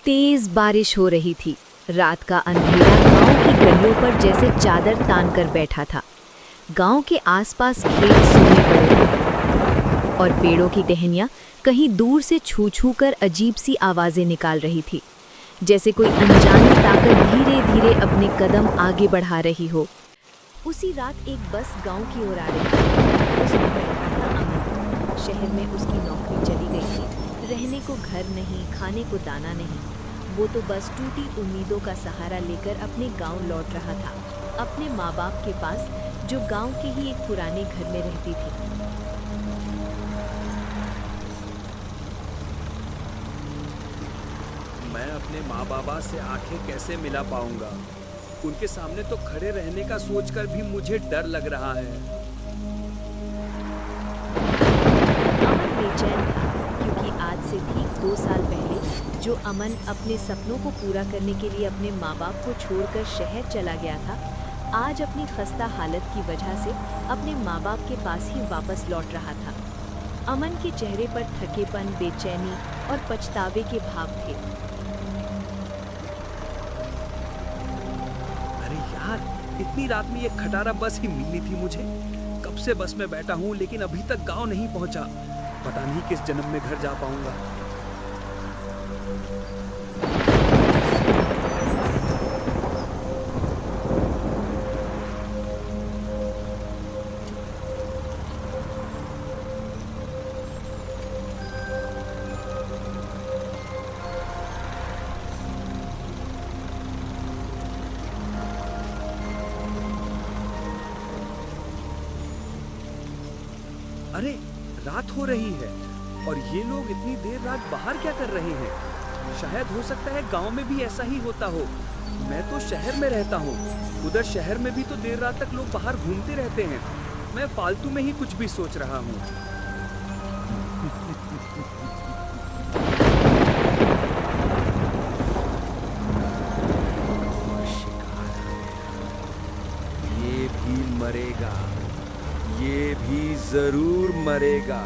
तेज बारिश हो रही थी। रात का अंधेरा गांव की गलियों पर जैसे चादर तान कर बैठा था। गांव के आसपास खेत सूने पड़े थे और पेड़ों की टहनियां कहीं दूर से छू छू कर अजीब सी आवाजें निकाल रही थी, जैसे कोई अनजानी ताकत धीरे धीरे अपने कदम आगे बढ़ा रही हो। उसी रात एक बस गांव की ओर आ रही थी। उसमें बैठा था अमन। शहर में उसकी नौकरी चली गई थी। रहने को घर नहीं, खाने को दाना नहीं। वो तो बस टूटी उम्मीदों का सहारा लेकर अपने गांव लौट रहा था, अपने माँ बाप के पास, जो गांव के ही एक पुराने घर में रहती थी। मैं अपने माँ बाबा से आंखें कैसे मिला पाऊंगा? उनके सामने तो खड़े रहने का सोचकर भी मुझे डर लग रहा है। अमन बेचैन था, क्योंकि आज से ठीक 2 साल पहले जो अमन अपने सपनों को पूरा करने के लिए अपने माँ बाप को छोड़कर शहर चला गया था, आज अपनी खस्ता हालत की वजह से अपने माँ बाप के पास ही वापस लौट रहा था। अमन के चेहरे पर थकेपन, बेचैनी और पछतावे के भाव थे। अरे यार, इतनी रात में ये खटारा बस ही मिली थी मुझे। कब से बस में बैठा हूँ लेकिन अभी तक गांव नहीं पहुंचा। पता नहीं किस जन्म में घर जा पाऊंगा। अरे रात हो रही है और ये लोग इतनी देर रात बाहर क्या कर रहे हैं? शायद हो सकता है गांव में भी ऐसा ही होता हो। मैं तो शहर में रहता हूँ। उधर शहर में भी तो देर रात तक लोग बाहर घूमते रहते हैं। मैं फालतू में ही कुछ भी सोच रहा हूँ। ये भी मरेगा, ये भी जरूर मरेगा।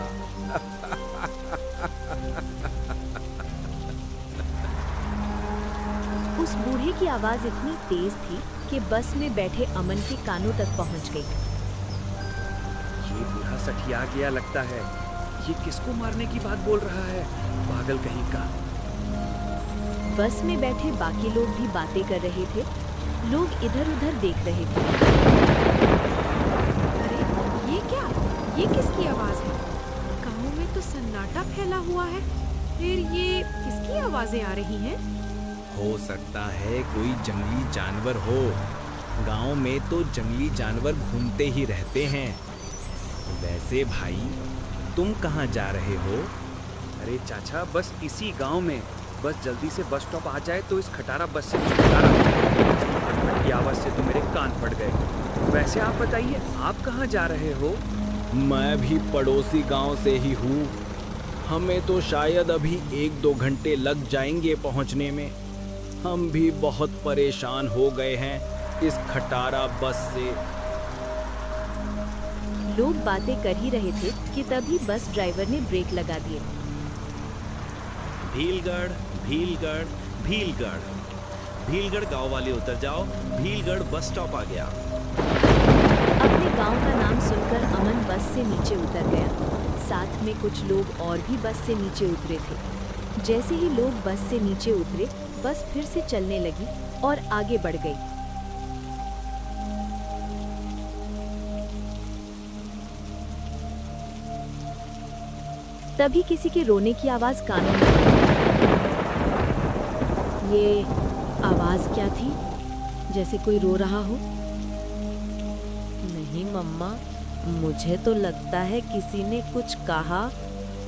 उस बूढ़े की आवाज इतनी तेज थी कि बस में बैठे अमन के कानों तक पहुंच गई। ये बूढ़ा सठिया गया लगता है। ये किसको मारने की बात बोल रहा है? पागल कहीं का। बस में बैठे बाकी लोग भी बातें कर रहे थे। लोग इधर-उधर देख रहे थे। अरे ये क्या? ये किसकी आवाज है? गांव में तो सन्नाटा फैला हुआ है। फिर ये किसकी आवाजें आ रही हैं? हो सकता है कोई जंगली जानवर हो। गांव में तो जंगली जानवर घूमते ही रहते हैं। वैसे भाई, तुम कहाँ जा रहे हो? अरे चाचा, बस इसी गांव में। बस जल्दी से बस स्टॉप आ जाए तो इस खटारा बस से छुटकारा मिले। की आवाज से तो मेरे कान फट गए। वैसे आप बताइए, आप कहाँ जा रहे हो? मैं भी पड़ोसी गांव से ही हूँ। हमें तो शायद अभी 1-2 घंटे लग जाएंगे पहुँचने में। हम भी बहुत परेशान हो गए हैं इस खटारा बस से। लोग बातें कर ही रहे थे कि तभी बस ड्राइवर ने ब्रेक लगा दिए। भीलगढ़, भीलगढ़, भीलगढ़, भीलगढ़ गांव वाले उतर जाओ। भीलगढ़ बस स्टॉप आ गया। अपने गांव का नाम सुनकर अमन बस से नीचे उतर गया। साथ में कुछ लोग और भी बस से नीचे उतरे थे। जैसे ही लोग बस से नीचे उतरे, बस फिर से चलने लगी और आगे बढ़ गई। तभी किसी के रोने की आवाज कानों में पड़ी। ये आवाज क्या थी? जैसे कोई रो रहा हो। नहीं मम्मा, मुझे तो लगता है किसी ने कुछ कहा,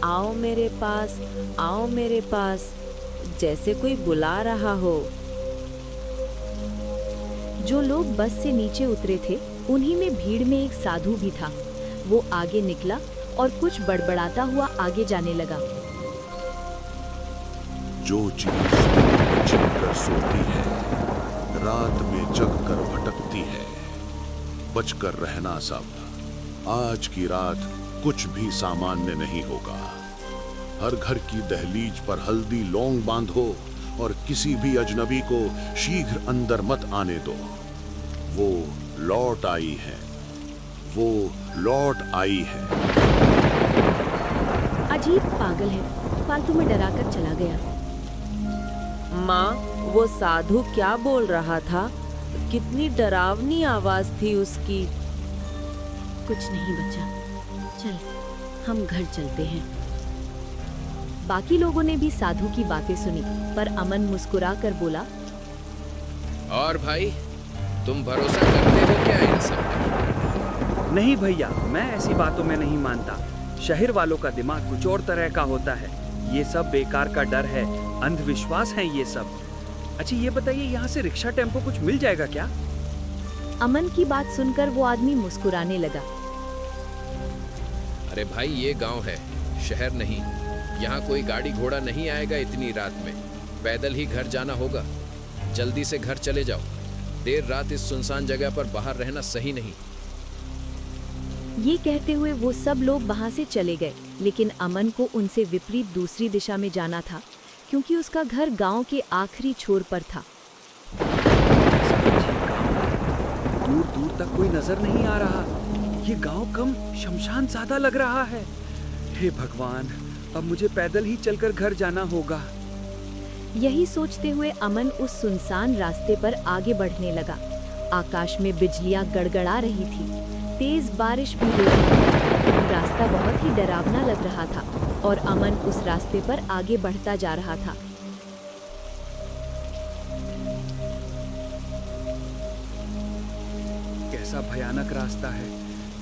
आओ मेरे पास, आओ मेरे पास, जैसे कोई बुला रहा हो। जो लोग बस से नीचे उतरे थे, उन्हीं में भीड़ में एक साधु भी था। वो आगे निकला और कुछ बड़बड़ाता हुआ आगे जाने लगा। जो चीज दिन में छिपकर सोती है, रात में जगकर भटकती है, बचकर रहना सब। आज की रात कुछ भी सामान्य नहीं होगा। हर घर की दहलीज पर हल्दी लौंग बांधो और किसी भी अजनबी को शीघ्र अंदर मत आने दो। वो लौट आई है, वो लौट आई है। अजीब पागल है, फालतू में डराकर चला गया। माँ, वो साधु क्या बोल रहा था? कितनी डरावनी आवाज थी उसकी। कुछ नहीं बच्चा, चल हम घर चलते हैं। बाकी लोगों ने भी साधु की बातें सुनी, पर अमन मुस्कुरा कर बोला, और भाई, तुम भरोसा करते हो क्या इन सब पर? नहीं भैया, मैं ऐसी बातों में नहीं मानता। शहर वालों का दिमाग कुछ और तरह का होता है। ये सब बेकार का डर है, अंधविश्वास है ये सब। अच्छा ये बताइए, यहाँ से रिक्शा टेम्पो कुछ मिल जाएगा क्या? अमन की बात सुनकर वो आदमी मुस्कुराने लगा। अरे भाई, ये गांव है, शहर नहीं। यहाँ कोई गाड़ी घोड़ा नहीं आएगा इतनी रात में। पैदल ही घर जाना होगा। जल्दी से घर चले जाओ। देर रात इस सुनसान जगह पर बाहर रहना सही नहीं। ये कहते हुए वो सब लोग वहां से चले गए, लेकिन अमन को उनसे विपरीत दूसरी दिशा में जाना था, क्योंकि उसका घर गांव के आखिरी छोर पर था। दूर दूर तक कोई नजर नहीं आ रहा। ये गांव कम शमशान ज़्यादा लग रहा है। हे भगवान, अब मुझे पैदल ही चलकर घर जाना होगा। यही सोचते हुए अमन उस सुनसान रास्ते पर आगे बढ़ने लगा। आकाश में बिजलियां गड़गड़ा रही थी, तेज बारिश भी हो रही थी। रास्ता बहुत ही डरावना लग रहा था और अमन उस रास्ते पर आगे बढ़ता जा रहा था। कैसा भयानक रास्ता है।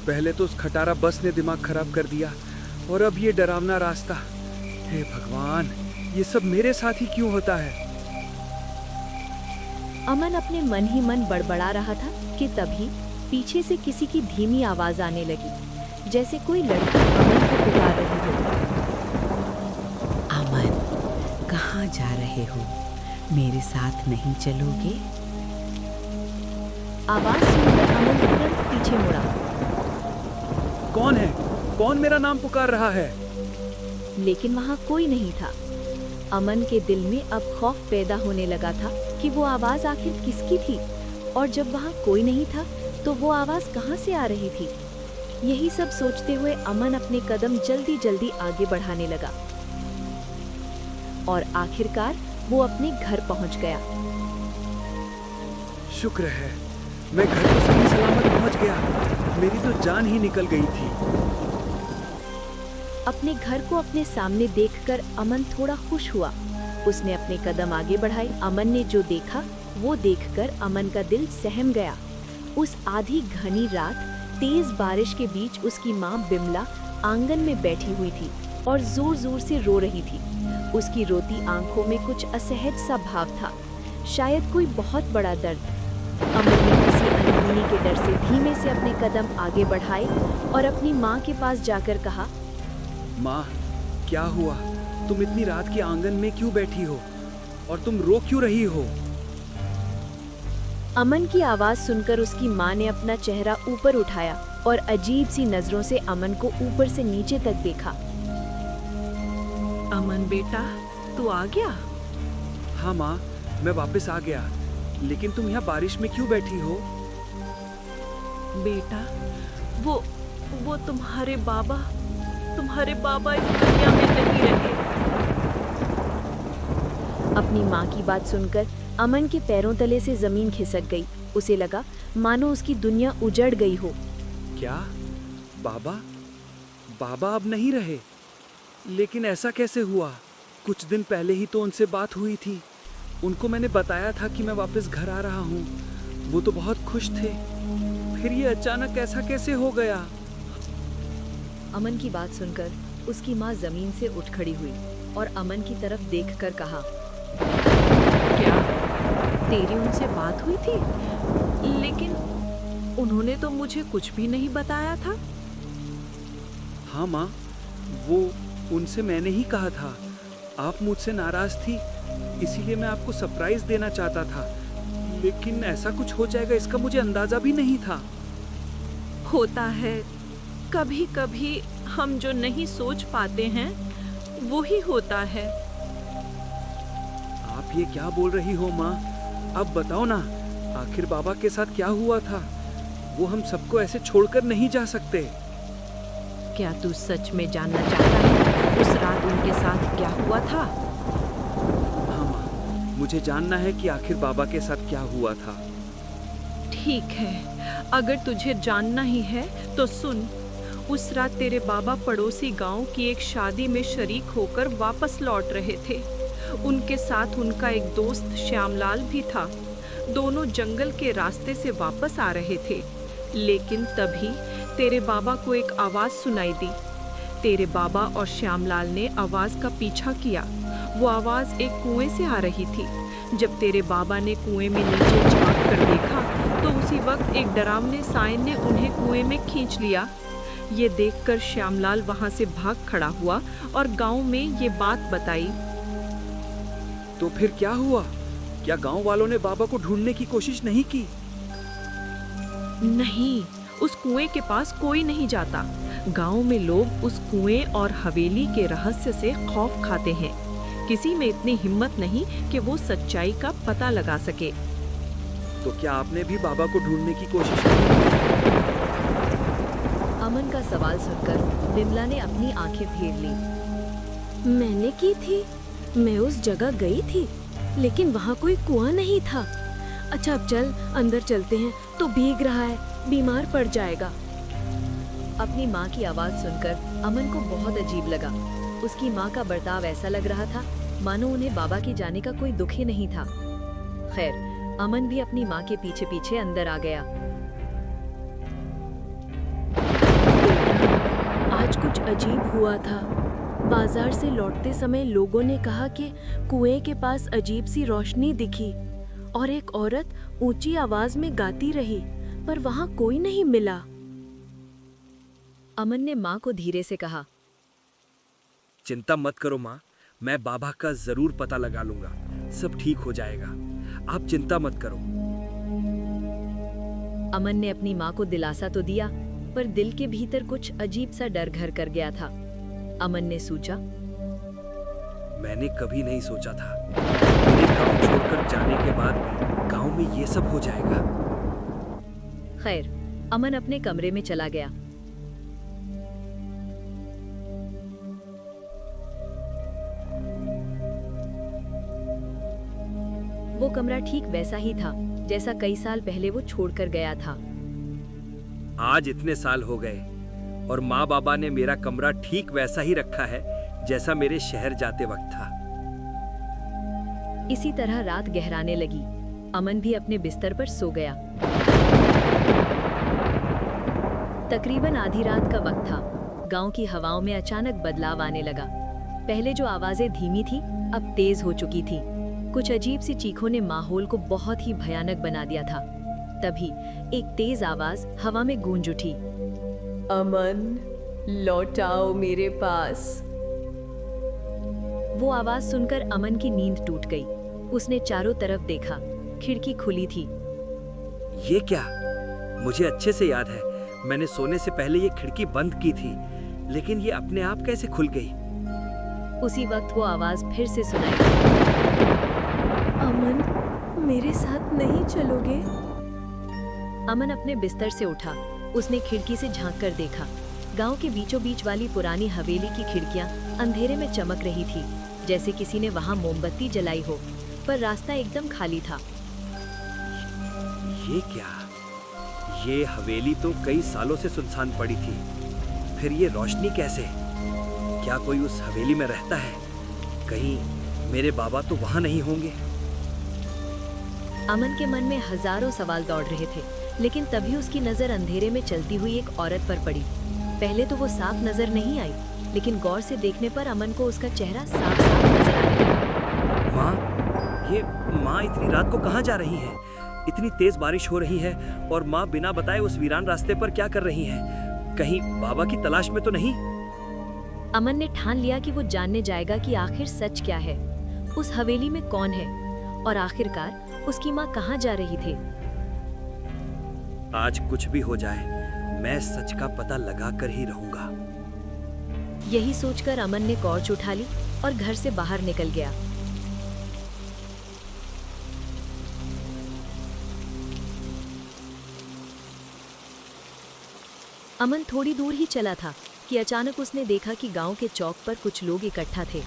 पहले तो उस खटारा बस ने दिमाग खराब कर दिया, और अब ये डरावना रास्ता। हे भगवान, ये सब मेरे साथ ही क्यों होता है? अमन अपने मन ही मन बड़बड़ा रहा था कि तभी पीछे से किसी की धीमी आवाज आने लगी, जैसे कोई लड़की अमन को पुकार रही हो। अमन, कहाँ जा रहे हो? मेरे साथ नहीं चलोगे? आवाज सुनकर अमन तुरंत पीछे मुड़ा। कौन है? कौन मेरा नाम पुकार रहा है? लेकिन वहाँ कोई नहीं था। अमन के दिल में अब खौफ पैदा होने लगा था कि वो आवाज आखिर किसकी थी, और जब वहाँ कोई नहीं था तो वो आवाज कहाँ से आ रही थी। यही सब सोचते हुए अमन अपने कदम जल्दी जल्दी आगे बढ़ाने लगा और आखिरकार वो अपने घर पहुँच गया। शुक्र है, मैं घर को सही सलामत पहुंच गया। मेरी तो जान ही निकल गई थी। अपने घर को अपने सामने देखकर अमन थोड़ा खुश हुआ। उसने अपने कदम आगे बढ़ाए। अमन ने जो देखा वो देखकर अमन का दिल सहम गया। उस आधी घनी रात तेज बारिश के बीच उसकी माँ बिमला आंगन में बैठी हुई थी और जोर जोर से रो रही थी। उसकी रोती आंखों में कुछ असहज सा भाव था, शायद कोई बहुत बड़ा दर्द। अमन ने किसी अनहोनी के डर से धीमे से अपने कदम आगे बढ़ाए और अपनी माँ के पास जाकर कहा, माँ, क्या हुआ? तुम इतनी रात के आंगन में क्यों बैठी हो और तुम रो क्यों रही हो? अमन की आवाज सुनकर उसकी माँ ने अपना चेहरा ऊपर उठाया और अजीब सी नजरों से अमन को ऊपर से नीचे तक देखा। अमन बेटा, तू आ गया? हाँ माँ, मैं वापस आ गया। लेकिन तुम यहाँ बारिश में क्यों बैठी हो? बेटा, वो तुम्हारे बाबा इस दुनिया में नहीं रहे। अपनी माँ की बात सुनकर अमन के पैरों तले से जमीन खिसक गई। उसे लगा मानो उसकी दुनिया उजड़ गई हो। क्या? बाबा अब नहीं रहे? लेकिन ऐसा कैसे हुआ? कुछ दिन पहले ही तो उनसे बात हुई थी। उनको मैंने बताया था कि मैं वापस घर आ रहा हूँ। वो तो बहुत खुश थे। फिर ये अचानक ऐसा कैसे हो गया? अमन की बात सुनकर उसकी माँ जमीन से उठ खड़ी हुई और अमन की तरफ देखकर कहा, क्या तेरी उनसे बात हुई थी? लेकिन उन्होंने तो मुझे कुछ भी नहीं बताया था। हाँ माँ, वो उनसे मैंने ही कहा था। आप मुझसे नाराज थी, इसीलिए मैं आपको सरप्राइज देना चाहता था। लेकिन ऐसा कुछ हो जाएगा इसका मुझे अंदाजा भी नहीं था। होता है, कभी कभी हम जो नहीं सोच पाते हैं वो ही होता है। आप आप ये क्या बोल रही हो माँ? अब बताओ ना, आखिर बाबा के साथ क्या हुआ था? वो हम सबको ऐसे छोड़कर नहीं जा सकते। क्या तू सच में जानना चाहता है उस रात उनके साथ क्या हुआ था? हाँ माँ, मुझे जानना है कि आखिर बाबा के साथ क्या हुआ था। ठीक है, अगर तुझे जानना ही है तो सुन। उस रात तेरे बाबा पड़ोसी गांव की एक शादी में शरीक होकर वापस लौट रहे थे। उनके साथ उनका एक दोस्त श्यामलाल भी था। दोनों जंगल के रास्ते से वापस आ रहे थे, लेकिन तभी तेरे बाबा को एक आवाज सुनाई दी। तेरे बाबा और श्यामलाल ने आवाज का पीछा किया। वो आवाज एक कुएं से आ रही थी। जब तेरे बाबा ने कुएं में नीचे झांक कर देखा तो उसी वक्त एक डरावने साए ने उन्हें कुएं में खींच लिया। ये देखकर श्यामलाल वहां से भाग खड़ा हुआ और गांव में ये बात बताई। तो फिर क्या हुआ? क्या गांव वालों ने बाबा को ढूंढने की कोशिश नहीं की? नहीं, उस कुएं के पास कोई नहीं जाता। गांव में लोग उस कुएं और हवेली के रहस्य से खौफ खाते हैं। किसी में इतनी हिम्मत नहीं कि वो सच्चाई का पता लगा सके। तो क्या आपने भी बाबा को ढूंढने की कोशिश की? अमन का सवाल सुनकर विमला ने अपनी आंखें फेर ली। मैंने की थी, मैं उस जगह गई थी, लेकिन वहाँ कोई कुआं नहीं था। अच्छा अब चल, अंदर चलते हैं, तो भीग रहा है, बीमार पड़ जाएगा। अपनी माँ की आवाज सुनकर अमन को बहुत अजीब लगा। उसकी माँ का बर्ताव ऐसा लग रहा था मानो उन्हें बाबा के जाने का कोई दुख ही नहीं था। खैर, अमन भी अपनी माँ के पीछे पीछे अंदर आ गया। आज कुछ अजीब हुआ था। बाजार से लौटते समय लोगों ने कहा कि कुएं के पास अजीब सी रोशनी दिखी और एक औरत ऊंची आवाज में गाती रही, पर वहां कोई नहीं मिला। अमन ने माँ को धीरे से कहा, चिंता मत करो माँ, मैं बाबा का जरूर पता लगा लूंगा। सब ठीक हो जाएगा, आप चिंता मत करो। अमन ने अपनी माँ को दिलासा तो दिया, पर दिल के भीतर कुछ अजीब सा डर घर कर गया था। अमन ने सोचा, मैंने कभी नहीं सोचा था मेरे गांव छोड़कर जाने के बाद गांव में ये सब हो जाएगा। खैर, अमन अपने कमरे में चला गया। वो कमरा ठीक वैसा ही था जैसा कई साल पहले वो छोड़कर गया था। आज इतने साल हो गए और माँ बाबा ने मेरा कमरा ठीक वैसा ही रखा है जैसा मेरे शहर जाते वक्त था। इसी तरह रात गहराने लगी। अमन भी अपने बिस्तर पर सो गया। तकरीबन आधी रात का वक्त था। गांव की हवाओं में अचानक बदलाव आने लगा। पहले जो आवाजें धीमी थी, अब तेज हो चुकी थी। कुछ अजीब सी चीखों ने माहौल को बहुत ही भयानक बना दिया था। तभी एक तेज आवाज हवा में गूंज उठी, अमन, लौट आओ मेरे पास। वो आवाज सुनकर अमन की नींद टूट गई। उसने चारों तरफ देखा, खिड़की खुली थी। ये क्या? मुझे अच्छे से याद है, मैंने सोने से पहले ये खिड़की बंद की थी, लेकिन ये अपने आप कैसे खुल गई? उसी वक्त वो आवाज फिर से सुनाई। अमन, मेरे साथ नहीं चलोगे? अमन अपने बिस्तर से उठा। उसने खिड़की से झांक कर देखा। गांव के बीचों बीच वाली पुरानी हवेली की खिड़कियां अंधेरे में चमक रही थी, जैसे किसी ने वहां मोमबत्ती जलाई हो, पर रास्ता एकदम खाली था। ये क्या? ये हवेली तो कई सालों से सुनसान पड़ी थी, फिर ये रोशनी कैसे? क्या कोई उस हवेली में रहता है? कहीं मेरे बाबा तो वहां नहीं होंगे? अमन के मन में हजारों सवाल दौड़ रहे थे, लेकिन तभी उसकी नजर अंधेरे में चलती हुई एक औरत पर पड़ी। पहले तो वो साफ नजर नहीं आई, लेकिन गौर से देखने पर अमन को उसका चेहरा साफ साफ नजर आने लगा। माँ, ये माँ इतनी रात को कहाँ जा रही है? इतनी तेज बारिश हो रही है और माँ बिना बताए उस वीरान रास्ते पर क्या कर रही है? कहीं बाबा की तलाश में तो नहीं? अमन ने ठान लिया कि वो जानने जाएगा कि आखिर सच क्या है, उस हवेली में कौन है और आखिरकार उसकी माँ कहाँ जा रही थी। आज कुछ भी हो जाए, मैं सच का पता लगा कर ही रहूंगा। यही सोचकर अमन ने टॉर्च उठा ली और घर से बाहर निकल गया। अमन थोड़ी दूर ही चला था कि अचानक उसने देखा कि गांव के चौक पर कुछ लोग इकट्ठा थे।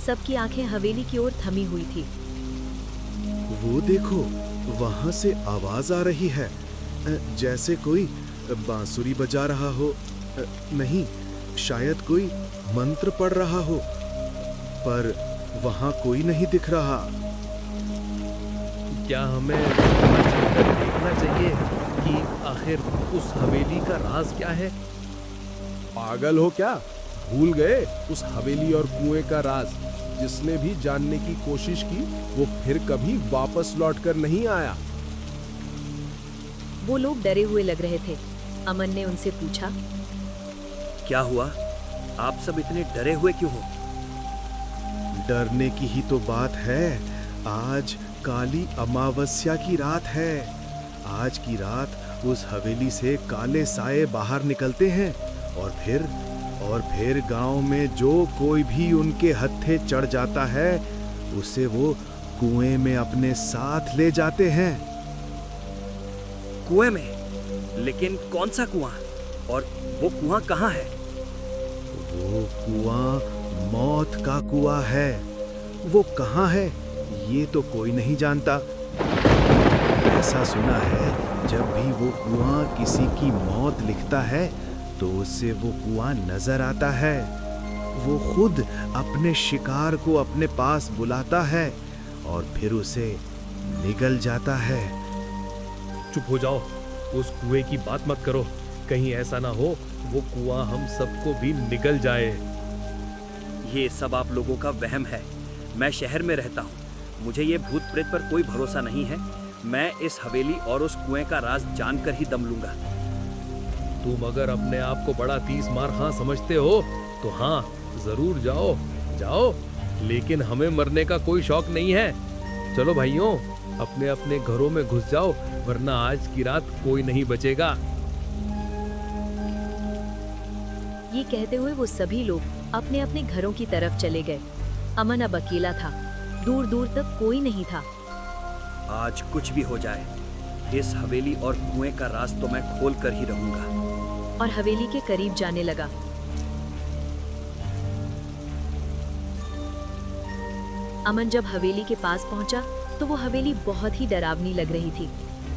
सबकी आंखें हवेली की ओर थमी हुई थी। वो देखो, वहां से आवाज आ रही है, जैसे कोई बांसुरी बजा रहा हो। नहीं, शायद कोई मंत्र पढ़ रहा हो, पर वहां कोई नहीं दिख रहा। क्या हमें वहां चलकर देखना चाहिए कि आखिर उस हवेली का राज क्या है? पागल हो क्या? भूल गए उस हवेली और कुएं का राज? जिसने भी जानने की कोशिश की वो फिर कभी वापस लौटकर नहीं आया। वो लोग डरे हुए लग रहे थे। अमन ने उनसे पूछा, क्या हुआ? आप सब इतने डरे हुए क्यों हो? डरने की ही तो बात है। आज काली अमावस्या की रात है। आज की रात उस हवेली से काले साए बाहर निकलते हैं और फिर गांव में जो कोई भी उनके हत्थे चढ़ जाता है उसे वो कुएं में अपने साथ ले जाते हैं। कुएं में? लेकिन कौन सा कुआं? और वो कुआं कहाँ है? वो कुआं मौत का कुआं है। वो कहाँ है ये तो कोई नहीं जानता। ऐसा सुना है, जब भी वो कुआं किसी की मौत लिखता है तो उससे वो कुआं नजर आता है। वो खुद अपने शिकार को अपने पास बुलाता है और फिर उसे निगल जाता है। चुप हो जाओ, उस कुएं की बात मत करो। कहीं ऐसा ना हो वो कुआं हम सबको भी निगल जाए। ये सब आप लोगों का वहम है। मैं शहर में रहता हूँ, मुझे ये भूत प्रेत पर कोई भरोसा नहीं है। मैं इस हवेली और उस कुएं का राज जानकर ही दम लूंगा। तुम अगर अपने आप को बड़ा तीस मार खां समझते हो तो हाँ, जरूर जाओ जाओ, लेकिन हमें मरने का कोई शौक नहीं है। चलो भाइयों, अपने अपने घरों में घुस जाओ, वरना आज की रात कोई नहीं बचेगा। ये कहते हुए वो सभी लोग अपने अपने घरों की तरफ चले गए। अमन अब अकेला था। दूर दूर तक कोई नहीं था। आज कुछ भी हो जाए, इस हवेली और कुएं का राज तो मैं खोल कर ही रहूंगा। और हवेली के करीब जाने लगा। अमन जब हवेली के पास पहुंचा तो वो हवेली बहुत ही डरावनी लग रही थी।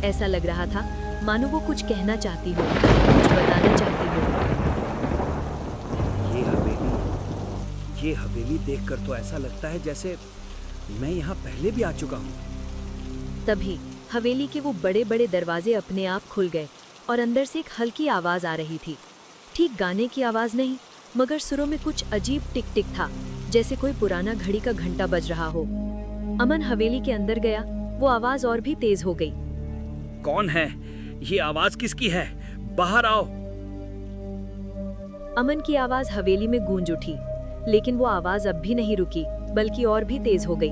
ऐसा लग रहा था मानो वो कुछ कहना चाहती हो, कुछ बताना चाहती हो। ये हवेली देखकर तो ऐसा लगता है जैसे मैं यहाँ पहले भी आ चुका हूँ। तभी हवेली के वो बड़े बड़े दरवाजे अपने आप खुल गए और अंदर से एक हल्की आवाज आ रही थी। ठीक गाने की आवाज नहीं, मगर सुरों में कुछ अजीब टिक टिक था, जैसे कोई पुराना घड़ी का घंटा बज रहा हो। अमन हवेली के अंदर गया। वो आवाज और भी तेज हो गई। कौन है? ये आवाज किसकी है? बाहर आओ। अमन की आवाज हवेली में गूंज उठी, लेकिन वो आवाज अब भी नहीं रुकी, बल्कि और भी तेज हो गई।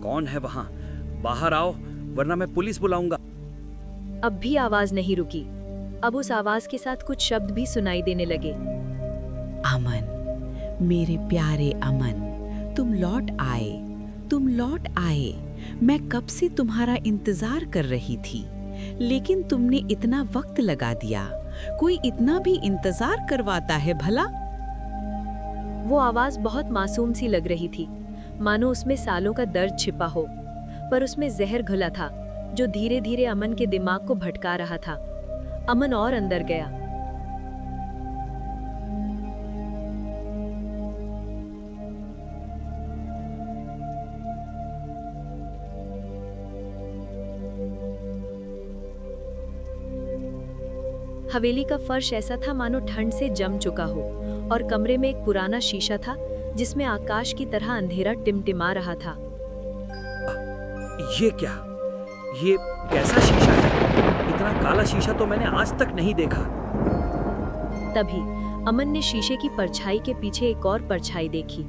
कौन है वहाँ? बाहर आओ, वरना मैं पुलिस बुलाऊंगा। अब भी आवाज नहीं रुकी। अब उस आवाज के साथ कुछ शब्द भी सुनाई देने लगे। अमन, मेरे प्यारे अमन, तुम लौट आए, तुम लौट आए। मैं कब से तुम्हारा इंतजार कर रही थी, लेकिन तुमने इतना वक्त लगा दिया। कोई इतना भी इंतजार करवाता है भला? वो आवाज बहुत मासूम सी लग रही थी, मानो उसमें सालों का दर्द छिपा हो, पर उसमें जहर घुला था जो धीरे धीरे अमन के दिमाग को भटका रहा था। अमन और अंदर गया। हवेली का फर्श ऐसा था मानो ठंड से जम चुका हो, और कमरे में एक पुराना शीशा था जिसमें आकाश की तरह अंधेरा टिमटिमा रहा था। ये क्या? ये कैसा शीशा है? इतना काला शीशा तो मैंने आज तक नहीं देखा। तभी अमन ने शीशे की परछाई के पीछे एक और परछाई देखी,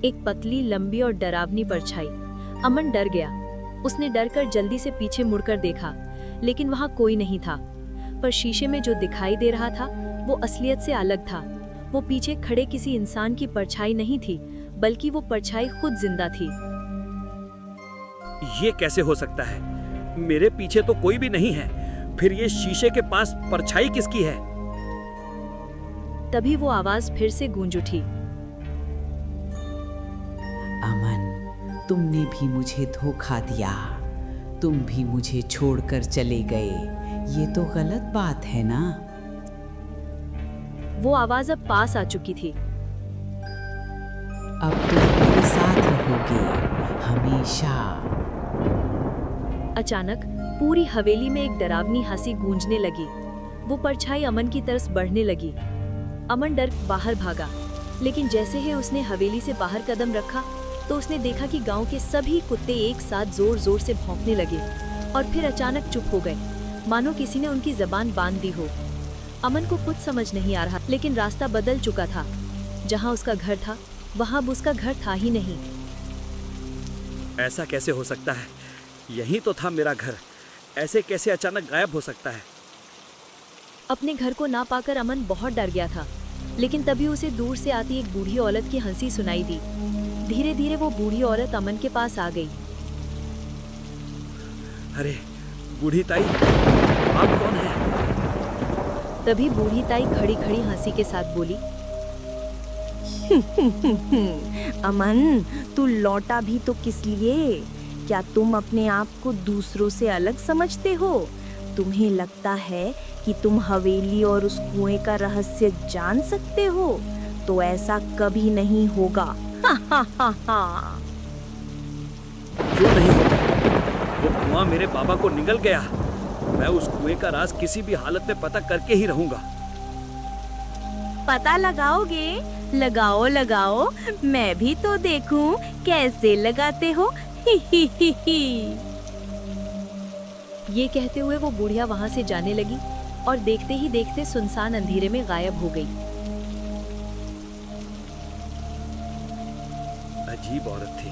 एक पतली, लंबी और डरावनी परछाई। अमन डर गया। उसने डरकर जल्दी से पीछे मुड़कर देखा, लेकिन वहां कोई नहीं था। पर शीशे में जो दिखाई दे रहा था वो असलियत से अलग था। वो पीछे खड़े किसी इंसान की परछाई नहीं थी, बल्कि वो परछाई खुद जिंदा थी। ये कैसे हो सकता है? मेरे पीछे तो कोई भी नहीं है, फिर ये शीशे के पास परछाई किसकी है? तभी वो आवाज फिर से गूंज उठी। अमन, तुमने भी मुझे धोखा दिया, तुम भी मुझे छोड़कर चले गए, ये तो गलत बात है ना? वो आवाज अब पास आ चुकी थी। अब तुम मेरे साथ रहोगे हमेशा। अचानक पूरी हवेली में एक डरावनी हंसी गूंजने लगी। वो परछाई अमन की तरफ बढ़ने लगी। अमन डर बाहर भागा, लेकिन जैसे ही उसने हवेली से बाहर कदम रखा तो उसने देखा कि गांव के सभी कुत्ते एक साथ जोर जोर से भौंकने लगे और फिर अचानक चुप हो गए, मानो किसी ने उनकी जबान बांध दी हो। अमन को कुछ समझ नहीं आ रहा, लेकिन रास्ता बदल चुका था। जहां उसका घर था वहां अब उसका घर था ही नहीं। ऐसा कैसे हो सकता है? यही तो था मेरा घर, ऐसे कैसे अचानक गायब हो सकता है? अपने घर को ना पाकर अमन बहुत डर गया था, लेकिन तभी उसे दूर से आती एक बूढ़ी औरत की हंसी सुनाई दी। धीरे धीरे वो बूढ़ी औरत अमन के पास आ गई। अरे बूढ़ी ताई, आप कौन हैं? तभी बूढ़ी ताई खड़ी खड़ी हंसी के साथ बोली, अमन, तू लौटा भी तो किस लिए? क्या तुम अपने आप को दूसरों से अलग समझते हो? तुम्हें लगता है कि तुम हवेली और उस कुएं का रहस्य जान सकते हो? तो ऐसा कभी नहीं होगा। क्यों नहीं होगा? वो कुआं मेरे बाबा को निगल गया। मैं उस कुएं का राज किसी भी हालत में पता करके ही रहूंगा। पता लगाओगे? लगाओ लगाओ, मैं भी तो देखूं कैसे लगाते हो। ये कहते हुए वो बुढ़िया वहां से जाने लगी और देखते ही देखते सुनसान अंधेरे में गायब हो गई। अजीब औरत थी।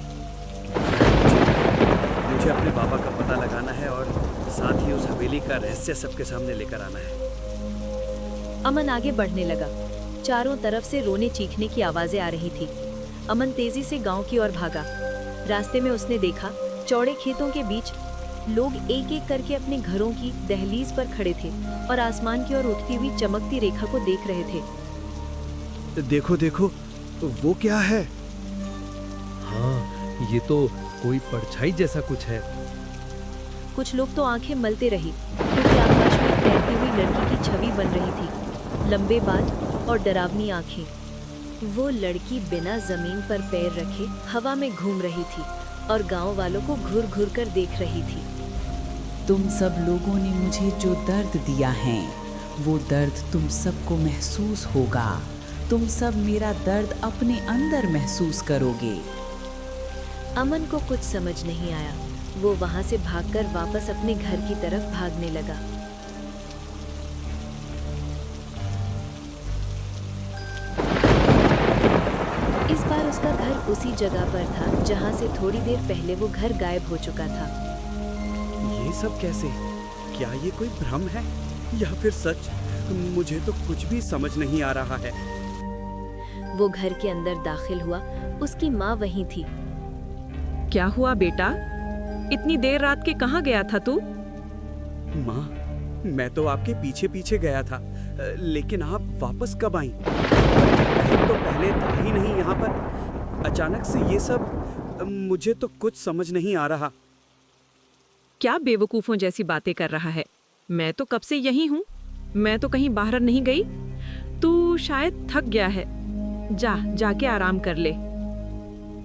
मुझे अपने बाबा का पता लगाना है और साथ ही उस हवेली का रहस्य सबके सामने लेकर आना है। अमन आगे बढ़ने लगा। चारों तरफ से रोने चीखने की आवाजें आ रही थी। अमन तेजी से गांव की ओर भागा। रास्ते में उसने देखा चौड़े खेतों के बीच लोग एक एक करके अपने घरों की दहलीज पर खड़े थे और आसमान की ओर उठती हुई चमकती रेखा को देख रहे थे। देखो देखो, वो क्या है? हाँ, ये तो कोई परछाई जैसा कुछ है। कुछ लोग तो आंखें मलते रहे, क्योंकि आकाश में तैरती हुई लड़की की छवि बन रही थी। लंबे बाल और डरावनी आंखें। वो लड़की बिना जमीन पर पैर रखे हवा में घूम रही थी और गांव वालों को घूर घूर कर देख रही थी। तुम सब लोगों ने मुझे जो दर्द दिया है, वो दर्द तुम सबको महसूस होगा। तुम सब मेरा दर्द अपने अंदर महसूस करोगे। अमन को कुछ समझ नहीं आया। वो वहां से भागकर वापस अपने घर की तरफ भागने लगा। इस बार उसका घर उसी जगह पर था जहां से थोड़ी देर पहले वो घर गायब हो चुका था। ये सब कैसे? क्या ये कोई भ्रम है या फिर सच? मुझे तो कुछ भी समझ नहीं आ रहा है। वो घर के अंदर दाखिल हुआ। उसकी माँ वहीं थी। क्या हुआ बेटा? इतनी देर रात के कहाँ गया था तू? माँ, मैं तो आपके पीछे पीछे गया था, लेकिन आप वापस कब आई? तो पहले था ही नहीं यहाँ पर। अचानक से ये सब, मुझे तो कुछ समझ नहीं आ रहा। क्या बेवकूफों जैसी बातें कर रहा है? मैं तो कब से यही हूँ। मैं तो कहीं बाहर नहीं गई। तू शायद थक गया है। जाके आराम कर ले।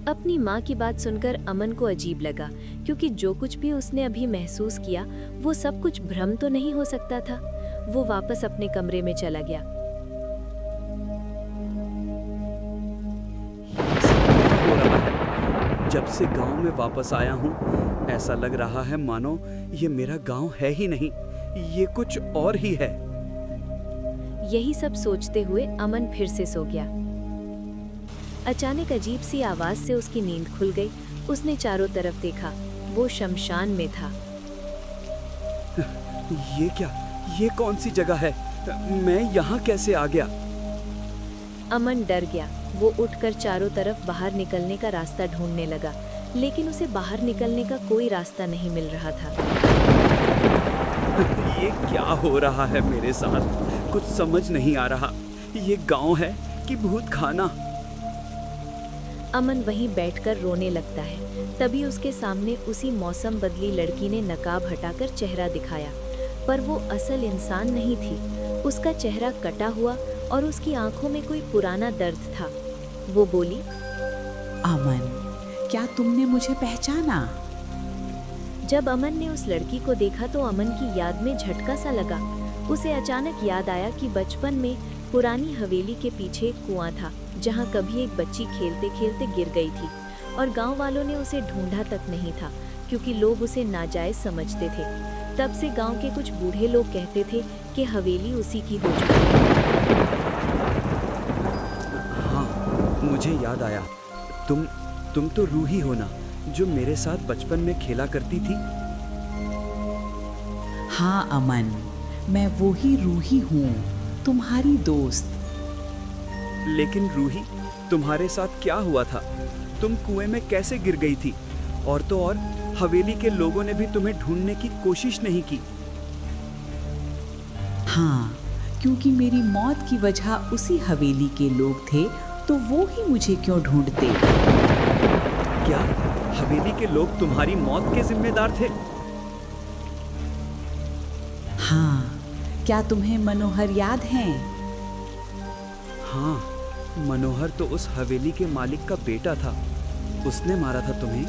अपनी माँ की बात सुनकर अमन को अजीब लगा, क्योंकि जो कुछ भी उसने अभी महसूस किया वो सब कुछ भ्रम तो नहीं हो सकता था। वो वापस अपने कमरे में चला गया। हो रहा है। जब से गांव में वापस आया हूँ, ऐसा लग रहा है मानो ये मेरा गांव है ही नहीं, ये कुछ और ही है। यही सब सोचते हुए अमन फिर से सो गया। अचानक अजीब सी आवाज से उसकी नींद खुल गई। उसने चारों तरफ देखा। वो शमशान में था। ये क्या? ये कौन सी जगह है? मैं यहाँ कैसे आ गया? अमन डर गया। वो उठकर चारों तरफ बाहर निकलने का रास्ता ढूंढने लगा, लेकिन उसे बाहर निकलने का कोई रास्ता नहीं मिल रहा था। ये क्या हो रहा है मेरे साथ? कुछ समझ नहीं आ रहा। ये गांव है कि भूत खाना? अमन वहीं बैठकर रोने लगता है। तभी उसके सामने उसी मौसम बदली लड़की ने नकाब हटाकर चेहरा दिखाया, पर वो असल इंसान नहीं थी। उसका चेहरा कटा हुआ और उसकी आंखों में कोई पुराना दर्द था। वो बोली, अमन, क्या तुमने मुझे पहचाना? जब अमन ने उस लड़की को देखा तो अमन की याद में झटका सा लगा। उसे अचानक याद आया कि बचपन में पुरानी हवेली के पीछे एक कुआं था, जहां कभी एक बच्ची खेलते खेलते गिर गई थी और गांव वालों ने उसे ढूंढा तक नहीं था, क्योंकि लोग उसे नाजायज समझते थे। तब से गांव के कुछ बूढ़े लोग कहते थे कि हवेली उसी की हो चुकी है। हाँ, मुझे याद आया। तुम तो रूही हो ना, जो मेरे साथ बचपन में खेला करती थी? हाँ अमन, मैं वो ही रूही हूँ, तुम्हारी दोस्त। लेकिन रूही, तुम्हारे साथ क्या हुआ था? तुम कुएं में कैसे गिर गई थी? और तो और हवेली के लोगों ने भी तुम्हें ढूंढने की कोशिश नहीं की। हाँ, क्योंकि मेरी मौत की वजह उसी हवेली के लोग थे, तो वो ही मुझे क्यों ढूंढते? क्या हवेली के लोग तुम्हारी मौत के जिम्मेदार थे? हाँ, क्या तुम्हें मनोहर याद है? हाँ, मनोहर तो उस हवेली के मालिक का बेटा था। उसने मारा था तुम्हें?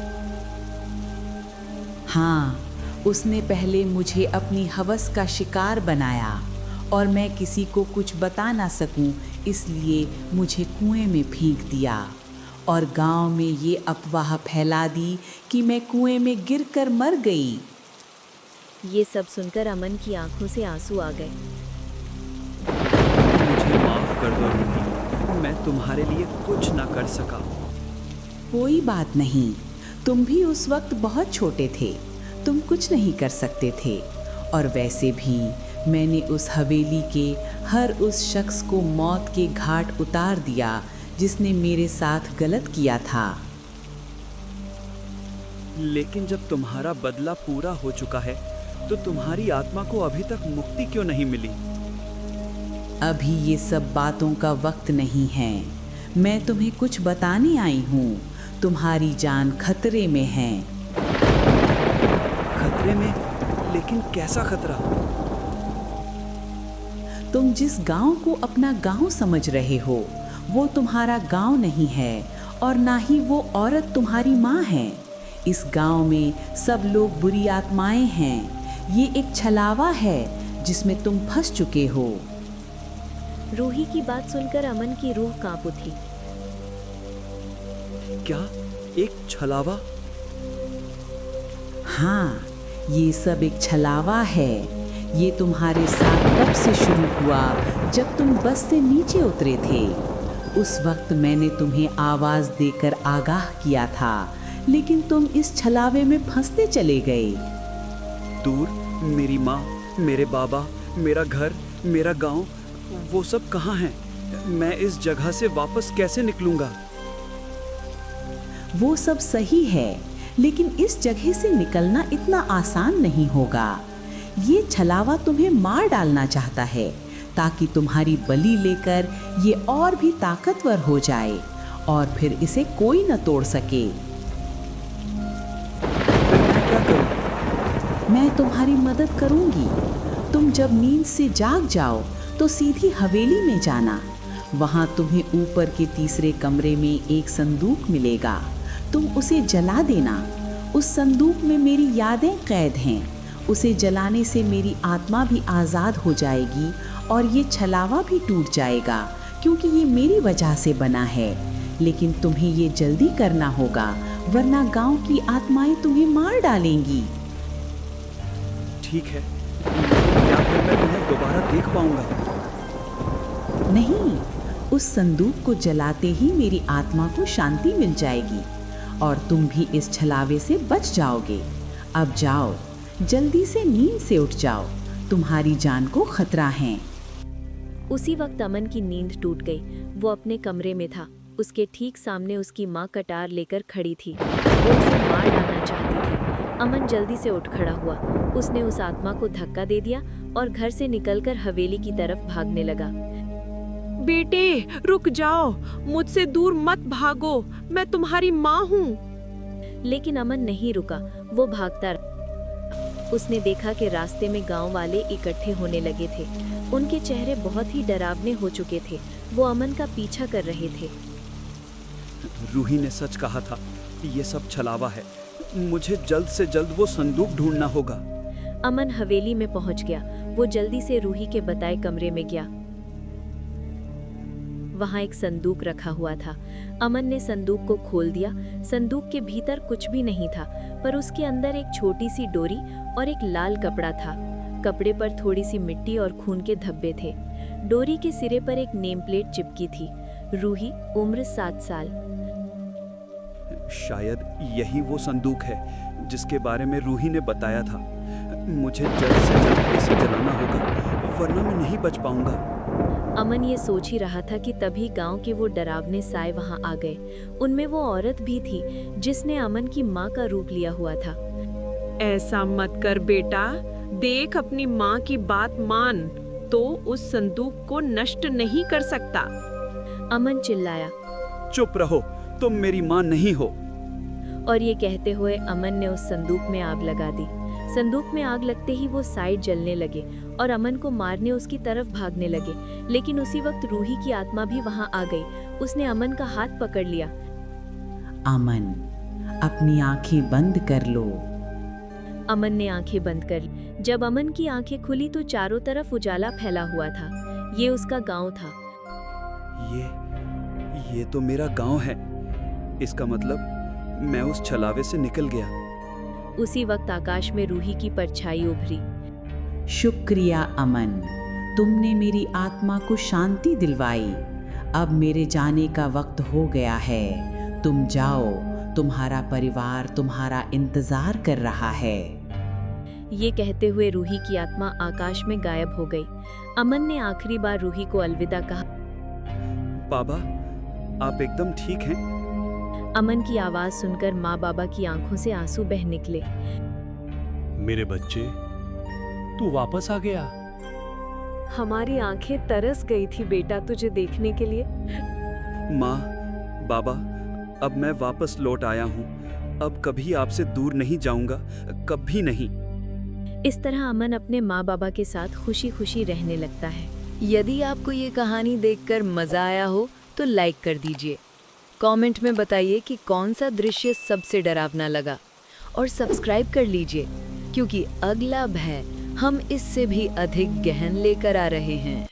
हाँ, उसने पहले मुझे अपनी हवस का शिकार बनाया और मैं किसी को कुछ बता ना सकूं, इसलिए मुझे कुएं में फेंक दिया और गांव में ये अफवाह फैला दी कि मैं कुएं में गिरकर मर गई। ये सब सुनकर अमन की आंखों से आंसू आ गए। मुझे माफ कर दो रूही, मैं तुम्हारे लिए कुछ ना कर सका। कोई बात नहीं, तुम भी उस वक्त बहुत छोटे थे, तुम कुछ नहीं कर सकते थे। और वैसे भी मैंने उस हवेली के हर उस शख्स को मौत के घाट उतार दिया जिसने मेरे साथ गलत किया था। लेकिन जब तुम्हारा बदला पूरा हो चुका है, तो तुम्हारी आत्मा को अभी तक मुक्ति क्यों नहीं मिली? अभी ये सब बातों का वक्त नहीं है। मैं तुम्हें कुछ बताने आई हूँ। तुम्हारी जान खतरे में है। खतरे में? लेकिन कैसा खतरा? तुम जिस गांव को अपना गांव समझ रहे हो, वो तुम्हारा गांव नहीं है और ना ही वो औरत तुम्हारी माँ है। इस गांव में सब लोग बुरी आत्माएं हैं। ये एक छलावा है जिसमें तुम फंस चुके हो। रूही की बात सुनकर अमन की रूह कांप उठी। क्या एक छलावा? हाँ, ये सब एक छलावा है। ये तुम्हारे साथ तब से शुरू हुआ जब तुम बस से नीचे उतरे थे। उस वक्त मैंने तुम्हें आवाज देकर आगाह किया था, लेकिन तुम इस छलावे में फंसते चले गए। दूर मेरी माँ, मेरे बाबा, मेरा घर, मेरा गांव, वो सब कहाँ हैं? मैं इस जगह से वापस कैसे निकलूंगा? वो सब सही है, लेकिन इस जगह से निकलना इतना आसान नहीं होगा। ये छलावा तुम्हें मार डालना चाहता है ताकि तुम्हारी बलि लेकर ये और भी ताकतवर हो जाए और फिर इसे कोई न तोड़ सके। फिर मैं क्या करूं? मैं तुम्हारी मदद करूंगी। तुम जब नींद से जाग जाओ तो सीधी हवेली में जाना। वहां तुम्हें ऊपर के तीसरे कमरे में एक संदूक मिलेगा। तुम उसे जला देना। उस संदूक में मेरी यादें कैद हैं। उसे जलाने से मेरी आत्मा भी आज़ाद हो जाएगी और ये छलावा भी टूट जाएगा, क्योंकि ये मेरी वजह से बना है। लेकिन तुम्हें ये जल्दी करना होगा, वरना गांव की आत्माएं तुम्हें मार डालेंगी। ठीक है, लेकिन क्या फिर मैं तुम्हें दोबारा देख पाऊंगा? नहीं, उस संदूक को जलाते ही मेरी आत्मा को शांति मिल जाएगी और तुम भी इस छलावे से बच जाओगे। अब जाओ, जल्दी से नींद से उठ जाओ, तुम्हारी जान को खतरा है। उसी वक्त अमन की नींद टूट गई। वो अपने कमरे में था। उसके ठीक सामने उसकी माँ कटार लेकर खड़ी थी। वो उसे मार डालना चाहती थी। अमन जल्दी से उठ खड़ा हुआ। उसने उस आत्मा को धक्का दे दिया और घर से निकलकर हवेली की तरफ भागने लगा। बेटे रुक जाओ, मुझसे दूर मत भागो, मैं तुम्हारी माँ हूँ। लेकिन अमन नहीं रुका, वो भागता रहा। उसने देखा कि रास्ते में गांव वाले इकट्ठे होने लगे थे। उनके चेहरे बहुत ही डरावने हो चुके थे। वो अमन का पीछा कर रहे थे। रूही ने सच कहा था, ये सब छलावा है। मुझे जल्द से जल्द वो संदूक ढूंढना होगा। अमन हवेली में पहुंच गया। वो जल्दी से रूही के बताए कमरे में गया। वहां एक संदूक रखा हुआ था। अमन ने संदूक को खोल दिया। संदूक के भीतर कुछ भी नहीं था, पर उसके अंदर एक छोटी सी डोरी और एक लाल कपड़ा था। कपड़े पर थोड़ी सी मिट्टी और खून के धब्बे थे। डोरी के सिरे पर एक नेम प्लेट चिपकी थी, रूही, उम्र 7 साल। शायद यही वो संदूक है जिसके बारे में रूही ने बताया था। मुझे जल्द से जल्द इसे जलाना होगा, वरना मैं नहीं बच पाऊंगा। अमन ये सोच ही रहा था कि तभी गांव के वो डरावने साए वहां आ गए। उनमें वो औरत भी थी जिसने अमन की माँ का रूप लिया हुआ था। ऐसा मत कर बेटा, देख अपनी माँ की बात मान, तो उस संदूक को नष्ट नहीं कर सकता। अमन चिल्लाया, चुप रहो, तुम मेरी माँ नहीं हो। और ये कहते हुए अमन ने उस संदूक में आग लगा दी। संदूक में आग लगते ही वो साइड जलने लगे और अमन को मारने उसकी तरफ भागने लगे। लेकिन उसी वक्त रूही की आत्मा भी वहां आ गई। उसने अमन का हाथ पकड़ लिया। अमन, अपनी आंखें बंद कर लो। अमन ने आंखें बंद कर ली। जब अमन की आंखें खुली तो चारों तरफ उजाला फैला हुआ था। ये उसका गांव था। ये तो मेरा गांव है। इसका मतलब मैं उस छलावे से निकल गया। उसी वक्त आकाश में रूही की परछाई उभरी। शुक्रिया अमन, तुमने मेरी आत्मा को शांति दिलवाई। अब मेरे जाने का वक्त हो गया है। तुम जाओ, तुम्हारा परिवार तुम्हारा इंतजार कर रहा है। ये कहते हुए रूही की आत्मा आकाश में गायब हो गई। अमन ने आखिरी बार रूही को अलविदा कहा। बाबा, आप एकदम ठीक हैं? अमन की आवाज सुनकर माँ बाबा की आंखों से आंसू बह निकले। मेरे बच्चे, तू वापस आ गया। हमारी आंखें तरस गई थी बेटा तुझे देखने के लिए। माँ, बाबा, अब मैं वापस लौट आया हूँ। अब कभी आपसे दूर नहीं जाऊंगा, कभी नहीं। इस तरह अमन अपने माँ बाबा के साथ खुशी खुशी रहने लगता है। यदि आपको ये कहानी देखकर मजा आया हो तो लाइक कर दीजिए। कमेंट में बताइए कि कौन सा दृश्य सबसे डरावना लगा, और सब्सक्राइब कर लीजिए क्योंकि अगला भय हम इससे भी अधिक गहन लेकर आ रहे हैं।